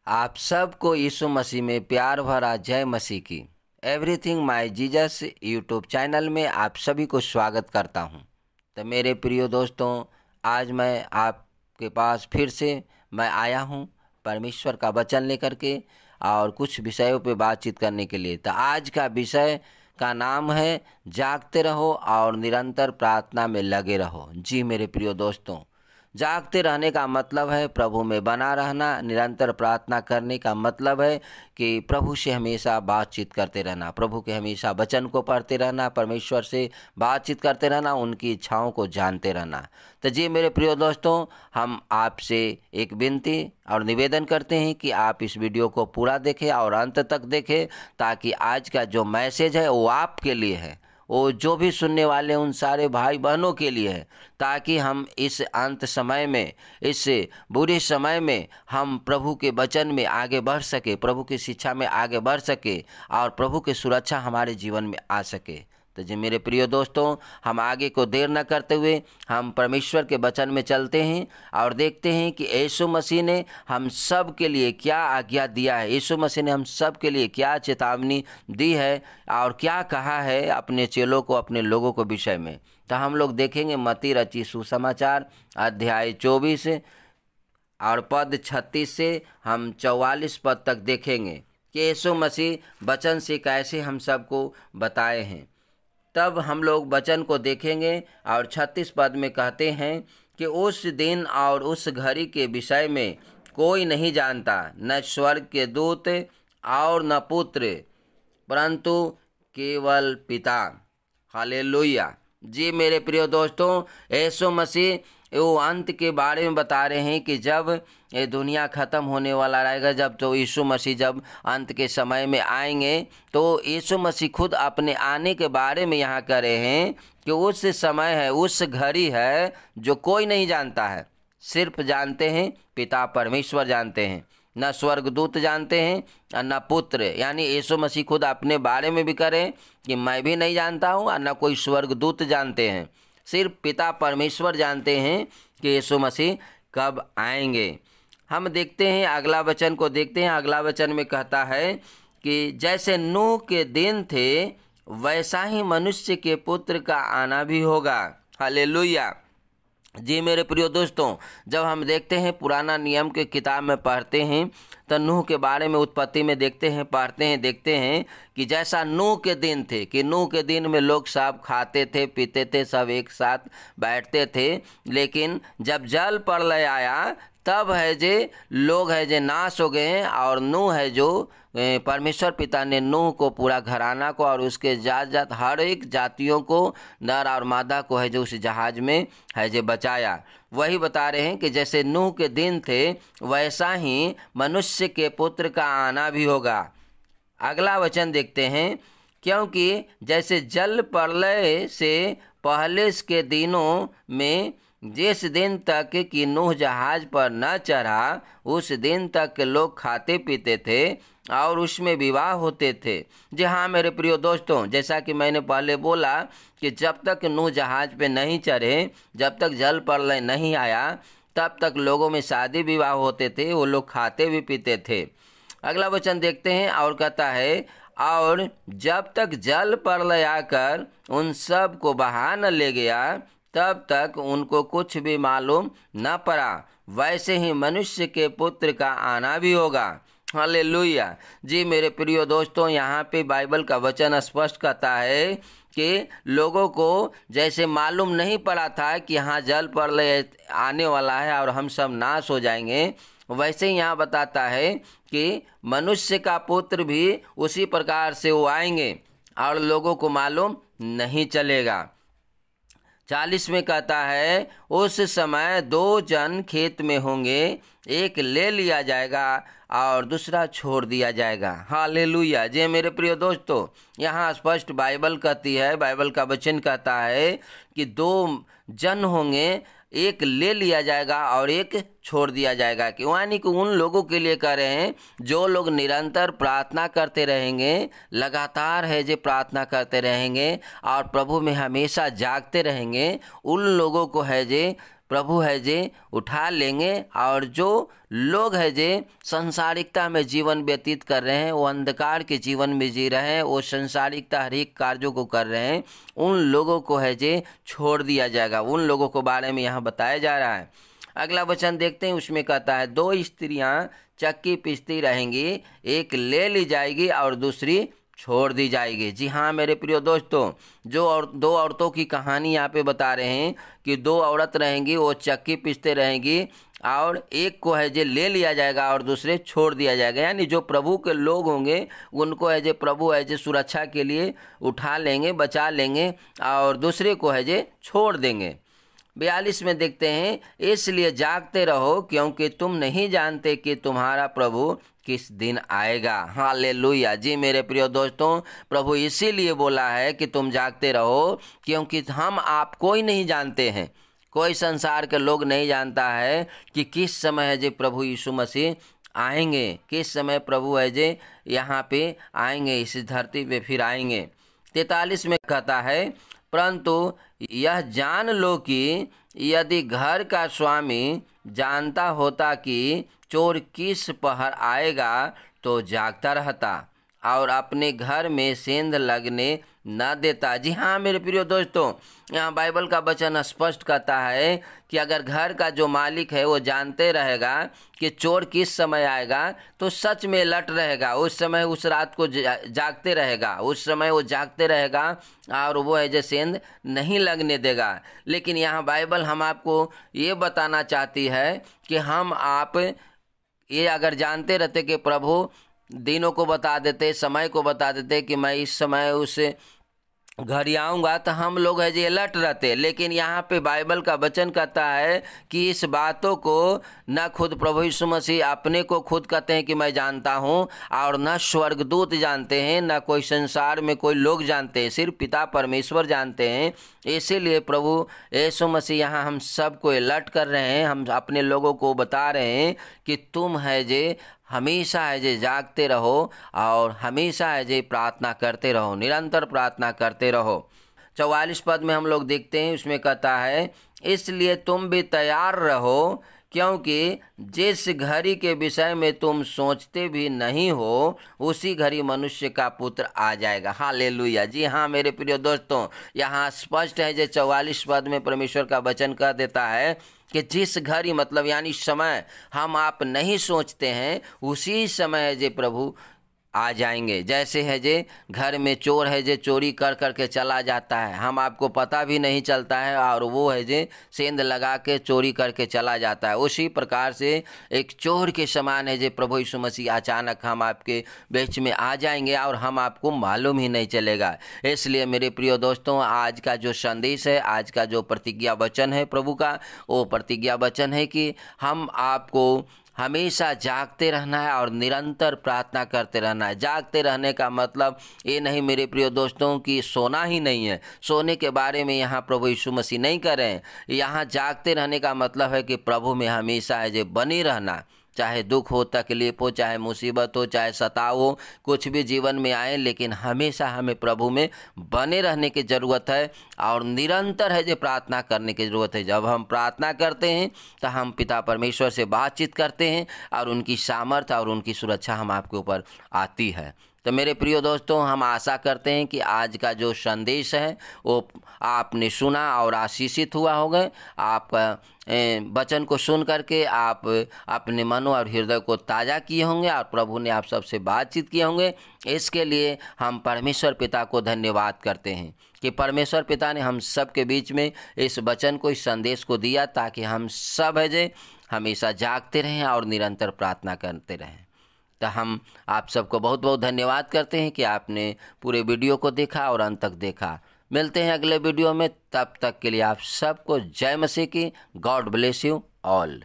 आप सबको यीशु मसीह में प्यार भरा जय मसीह की everything my Jesus YouTube channel में आप सभी को स्वागत करता हूं। तो मेरे प्रिय दोस्तों, आज मैं आपके पास फिर से मैं आया हूं परमेश्वर का वचन लेकर के और कुछ विषयों पे बातचीत करने के लिए। तो आज का विषय का नाम है जागते रहो और निरंतर प्रार्थना में लगे रहो। जी मेरे प्रिय दोस्तों, जागते रहने का मतलब है प्रभु में बना रहना। निरंतर प्रार्थना करने का मतलब है कि प्रभु से हमेशा बातचीत करते रहना, प्रभु के हमेशा वचन को पढ़ते रहना, परमेश्वर से बातचीत करते रहना, उनकी इच्छाओं को जानते रहना। तो जी मेरे प्रिय दोस्तों, हम आपसे एक विनती और निवेदन करते हैं कि आप इस वीडियो को पूरा देखें और अंत तक देखें, ताकि आज का जो मैसेज है वो आपके लिए है, वो जो भी सुनने वाले उन सारे भाई बहनों के लिए है, ताकि हम इस अंत समय में, इस बुरे समय में हम प्रभु के वचन में आगे बढ़ सके, प्रभु की शिक्षा में आगे बढ़ सके और प्रभु की सुरक्षा हमारे जीवन में आ सके। तो जी मेरे प्रिय दोस्तों, हम आगे को देर न करते हुए हम परमेश्वर के वचन में चलते हैं और देखते हैं कि यीशु मसीह ने हम सब के लिए क्या आज्ञा दिया है, यीशु मसीह ने हम सब के लिए क्या चेतावनी दी है और क्या कहा है अपने चेलों को, अपने लोगों को विषय में। तो हम लोग देखेंगे मत्ती रची सुसमाचार अध्याय 24 और पद 36 से हम 44 पद तक देखेंगे कि यीशु मसीह वचन से कैसे हम सबको बताए हैं। तब हम लोग वचन को देखेंगे और 36 पद में कहते हैं कि उस दिन और उस घड़ी के विषय में कोई नहीं जानता, न स्वर्ग के दूत और न पुत्र, परंतु केवल पिता। हालेलुया। जी मेरे प्रिय दोस्तों, यीशु मसीह वो अंत के बारे में बता रहे हैं कि जब ये दुनिया ख़त्म होने वाला रहेगा, जब तो यीशु मसीह जब अंत के समय में आएंगे, तो यीशु मसीह खुद अपने आने के बारे में यहाँ कह रहे हैं कि उस समय है, उस घड़ी है जो कोई नहीं जानता है, सिर्फ जानते हैं पिता परमेश्वर जानते हैं, न स्वर्गदूत जानते हैं और न पुत्र। यानी यीशु मसीह खुद अपने बारे में भी करें कि मैं भी नहीं जानता हूँ और न कोई स्वर्गदूत जानते हैं, सिर्फ पिता परमेश्वर जानते हैं कि यीशु मसीह कब आएंगे। हम देखते हैं अगला वचन को देखते हैं। अगला वचन में कहता है कि जैसे नूह के दिन थे वैसा ही मनुष्य के पुत्र का आना भी होगा। हालेलुया। जी मेरे प्रिय दोस्तों, जब हम देखते हैं पुराना नियम के किताब में पढ़ते हैं तो नूह के बारे में उत्पत्ति में देखते हैं, पढ़ते हैं, देखते हैं कि जैसा नूह के दिन थे, कि नूह के दिन में लोग सब खाते थे, पीते थे, सब एक साथ बैठते थे। लेकिन जब जल प्रलय आया तब है जे लोग है जे नाश हो गए हैं और नूह है जो परमेश्वर पिता ने नूह को, पूरा घराना को और उसके जात हर एक जातियों को, नर और मादा को है जो उस जहाज में है जो बचाया। वही बता रहे हैं कि जैसे नूह के दिन थे वैसा ही मनुष्य के पुत्र का आना भी होगा। अगला वचन देखते हैं, क्योंकि जैसे जल प्रलय से पहले के दिनों में जिस दिन तक कि नूह जहाज पर न चढ़ा, उस दिन तक लोग खाते पीते थे और उसमें विवाह होते थे। जी हाँ मेरे प्रिय दोस्तों, जैसा कि मैंने पहले बोला कि जब तक नूह जहाज पे नहीं चढ़े, जब तक जल प्रलय नहीं आया, तब तक लोगों में शादी विवाह होते थे, वो लोग खाते भी पीते थे। अगला वचन देखते हैं और कहता है, और जब तक जल प्रलय आकर उन सब को बहा न ले गया, तब तक उनको कुछ भी मालूम न पड़ा, वैसे ही मनुष्य के पुत्र का आना भी होगा। हालेलुया। जी मेरे प्रिय दोस्तों, यहाँ पे बाइबल का वचन स्पष्ट कहता है कि लोगों को जैसे मालूम नहीं पड़ा था कि यहाँ जल प्रलय आने वाला है और हम सब नाश हो जाएंगे, वैसे ही यहाँ बताता है कि मनुष्य का पुत्र भी उसी प्रकार से वो आएंगे और लोगों को मालूम नहीं चलेगा। 40 में कहता है, उस समय 2 जन खेत में होंगे, एक ले लिया जाएगा और दूसरा छोड़ दिया जाएगा। हालेलुया। जी मेरे प्रिय दोस्तों, यहाँ स्पष्ट बाइबल कहती है, बाइबल का वचन कहता है कि 2 जन होंगे, एक ले लिया जाएगा और एक छोड़ दिया जाएगा। कि यानी कि उन लोगों के लिए कह रहे हैं जो लोग निरंतर प्रार्थना करते रहेंगे, लगातार है जो प्रार्थना करते रहेंगे और प्रभु में हमेशा जागते रहेंगे, उन लोगों को है जे प्रभु है जे उठा लेंगे। और जो लोग है जे संसारिकता में जीवन व्यतीत कर रहे हैं, वो अंधकार के जीवन में जी रहे हैं, वो संसारिकता हर एक कार्यों को कर रहे हैं, उन लोगों को है जे छोड़ दिया जाएगा। उन लोगों को बारे में यहाँ बताया जा रहा है। अगला वचन देखते हैं, उसमें कहता है 2 स्त्रियां चक्की पीसती रहेंगी, एक ले ली जाएगी और दूसरी छोड़ दी जाएगी। जी हाँ मेरे प्रिय दोस्तों, दो औरतों की कहानी यहाँ पे बता रहे हैं कि 2 औरत रहेंगी, वो चक्की पीसते रहेंगी और एक को है जो ले लिया जाएगा और दूसरे छोड़ दिया जाएगा। यानी जो प्रभु के लोग होंगे उनको है जो प्रभु है जो सुरक्षा के लिए उठा लेंगे, बचा लेंगे और दूसरे को है जो छोड़ देंगे। 42 में देखते हैं, इसलिए जागते रहो क्योंकि तुम नहीं जानते कि तुम्हारा प्रभु किस दिन आएगा। हालेलुया। जी मेरे प्रिय दोस्तों, प्रभु इसीलिए बोला है कि तुम जागते रहो क्योंकि हम आप कोई नहीं जानते हैं, कोई संसार के लोग नहीं जानता है कि किस समय है जो प्रभु यीशु मसीह आएंगे, किस समय प्रभु है जो यहाँ पे आएंगे, इस धरती पे फिर आएंगे। 43 में कहता है, परंतु यह जान लो कि यदि घर का स्वामी जानता होता कि चोर किस पहर आएगा तो जागता रहता और अपने घर में सेंध लगने न देता। जी हाँ मेरे प्रिय दोस्तों, यहाँ बाइबल का वचन स्पष्ट कहता है कि अगर घर का जो मालिक है वो जानते रहेगा कि चोर किस समय आएगा तो सच में अलर्ट रहेगा, उस समय उस रात को जागते रहेगा, उस समय वो जागते रहेगा और वो है जो सेंध नहीं लगने देगा। लेकिन यहाँ बाइबल हम आपको ये बताना चाहती है कि हम आप ये अगर जानते रहते कि प्रभु दिनों को बता देते, समय को बता देते कि मैं इस समय उस घर आऊँगा, तो हम लोग है जो अलर्ट रहते। लेकिन यहाँ पे बाइबल का वचन कहता है कि इस बातों को न खुद प्रभु यीशु मसीह अपने को खुद कहते हैं कि मैं जानता हूँ, और न स्वर्गदूत जानते हैं, न कोई संसार में कोई लोग जानते हैं, सिर्फ पिता परमेश्वर जानते हैं। इसीलिए प्रभु यीशु मसीह यहाँ हम सबको अलर्ट कर रहे हैं, हम अपने लोगों को बता रहे हैं कि तुम है जे हमेशा है जे जागते रहो और हमेशा है जे प्रार्थना करते रहो, निरंतर प्रार्थना करते रहो। 44 पद में हम लोग देखते हैं, उसमें कहता है, इसलिए तुम भी तैयार रहो क्योंकि जिस घड़ी के विषय में तुम सोचते भी नहीं हो उसी घड़ी मनुष्य का पुत्र आ जाएगा। हालेलुया। जी हाँ मेरे प्रिय दोस्तों, यहाँ स्पष्ट है जो 44 पद में परमेश्वर का वचन कह देता है कि जिस घड़ी मतलब यानी समय हम आप नहीं सोचते हैं उसी समय जे प्रभु आ जाएंगे। जैसे है जे घर में चोर है जे चोरी कर करके चला जाता है, हम आपको पता भी नहीं चलता है और वो है जे सेंध लगा के चोरी करके चला जाता है। उसी प्रकार से एक चोर के समान है जे प्रभु यीशु मसीह अचानक हम आपके बीच में आ जाएंगे और हम आपको मालूम ही नहीं चलेगा। इसलिए मेरे प्रिय दोस्तों, आज का जो संदेश है, आज का जो प्रतिज्ञा वचन है प्रभु का, वो प्रतिज्ञा वचन है कि हम आपको हमेशा जागते रहना है और निरंतर प्रार्थना करते रहना है। जागते रहने का मतलब ये नहीं मेरे प्रिय दोस्तों कि सोना ही नहीं है, सोने के बारे में यहाँ प्रभु यीशु मसीह नहीं कर रहे हैं। यहाँ जागते रहने का मतलब है कि प्रभु में हमेशा है जो बने रहना, चाहे दुख हो, तकलीफ हो, चाहे मुसीबत हो, चाहे सताव हो, कुछ भी जीवन में आए, लेकिन हमेशा हमें प्रभु में बने रहने की ज़रूरत है और निरंतर है जो प्रार्थना करने की ज़रूरत है। जब हम प्रार्थना करते हैं तो हम पिता परमेश्वर से बातचीत करते हैं और उनकी सामर्थ्य और उनकी सुरक्षा हम आपके ऊपर आती है। तो मेरे प्रिय दोस्तों, हम आशा करते हैं कि आज का जो संदेश है वो आपने सुना और आशीषित हुआ होगा। आपका वचन को सुन करके आप अपने मन और हृदय को ताज़ा किए होंगे और प्रभु ने आप सबसे बातचीत किए होंगे। इसके लिए हम परमेश्वर पिता को धन्यवाद करते हैं कि परमेश्वर पिता ने हम सब के बीच में इस वचन को, इस संदेश को दिया ताकि हम सब है जे हमेशा जागते रहें और निरंतर प्रार्थना करते रहें। तो हम आप सबको बहुत बहुत धन्यवाद करते हैं कि आपने पूरे वीडियो को देखा और अंत तक देखा। मिलते हैं अगले वीडियो में, तब तक के लिए आप सबको जय मसीह की। God bless you all.